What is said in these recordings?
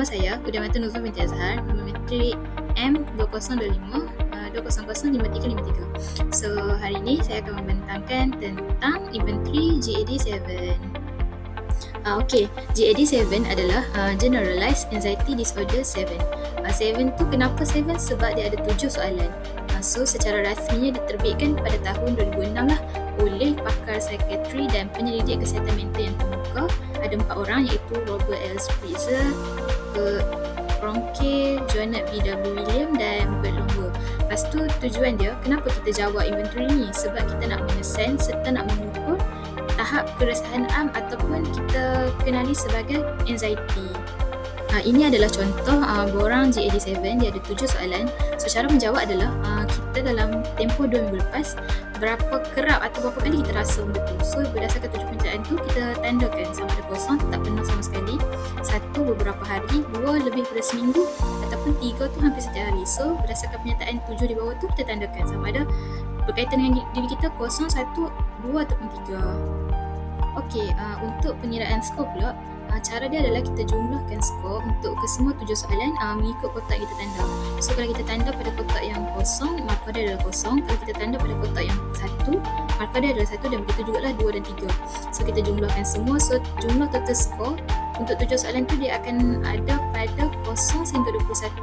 Nama saya Udamata Nuzul binti Azhar, nombor matrik M2025 2005353. So, hari ini saya akan membentangkan tentang inventory GAD-7. GAD-7 adalah Generalized Anxiety Disorder 7. 7 tu kenapa 7? Sebab dia ada 7 soalan. So, secara rasminya diterbitkan pada tahun 2006 lah oleh pakar psikiatri dan penyelidik kesihatan mental yang terbuka. Ada 4 orang iaitu Robert L. Spritzer, Ronke, Joanna B.W. William dan Bert Longworth. Lepas tu tujuan dia, kenapa kita jawab inventory ni? Sebab kita nak mengesan serta nak mengukur tahap keresahan am ataupun kita kenali sebagai anxiety. Ini adalah contoh borang GAD-7, dia ada 7 soalan. So, cara menjawab adalah kita dalam tempoh 2 minggu lepas berapa kerap atau berapa kali kita rasa benda tu. So, berdasarkan 7 pencapaian tu, kita tandakan sama ada kosong, tak pernah sama sekali, 1 beberapa hari, 2 lebih daripada seminggu, ataupun 3 tu hampir setiap hari. So, berdasarkan pernyataan 7 di bawah tu, kita tandakan sama ada berkaitan dengan diri kita kosong, 1, 2 ataupun 3. Untuk pengiraan skor pula, cara dia adalah kita jumlahkan skor untuk kesemua 7 soalan mengikut kotak kita tanda. So, kalau kita tanda pada kotak yang kosong, markah dia adalah kosong. Kalau kita tanda pada kotak yang 1, markah dia adalah 1, dan begitu jugalah 2 dan 3. So, kita jumlahkan semua. So, jumlah total skor untuk 7 soalan tu dia akan ada pada 0 sehingga 21.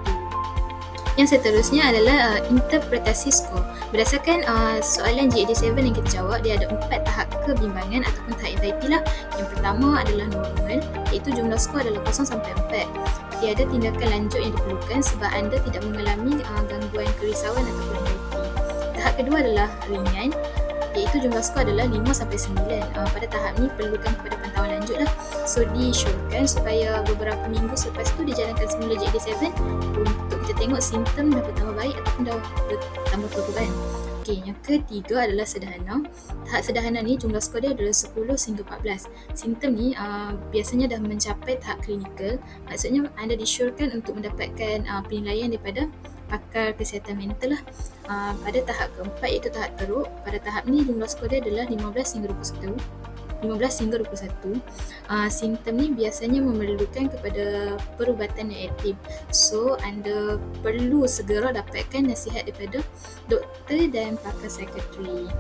Yang seterusnya adalah interpretasi skor. Berdasarkan soalan GAD-7 yang kita jawab, dia ada 4 tahap kebimbangan ataupun tahap anxiety lah. Yang pertama adalah normal, iaitu jumlah skor adalah 0 sampai 4. Tiada tindakan lanjut yang diperlukan sebab anda tidak mengalami gangguan kerisauan ataupun anxiety. Tahap kedua adalah ringan, iaitu jumlah skor adalah 5 sampai 9. Pada tahap ni perlukan kepada pantauan lanjut lah. So, disyorkan supaya beberapa minggu selepas tu dijalankan semula GAD-7 untuk kita tengok simptom dah bertambah baik ataupun dah bertambah perubahan. Yang ketiga adalah sederhana. Tahap sederhana ni jumlah skor dia adalah 10 hingga 14. Simptom ni biasanya dah mencapai tahap klinikal. Maksudnya anda disyorkan untuk mendapatkan penilaian daripada pakar kesihatan mental lah. Pada tahap keempat iaitu tahap teruk, pada tahap ni jumlah skor dia adalah 15 hingga 21. Simptom ni biasanya memerlukan kepada perubatan yang aktif. So, anda perlu segera dapatkan nasihat daripada doktor dan pakar psikiatri.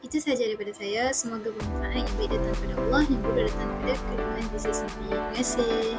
Itu sahaja daripada saya. Semoga bermanfaat. Yang baik datang daripada Allah, yang buruk datang daripada kedua diri sendiri. Terima kasih.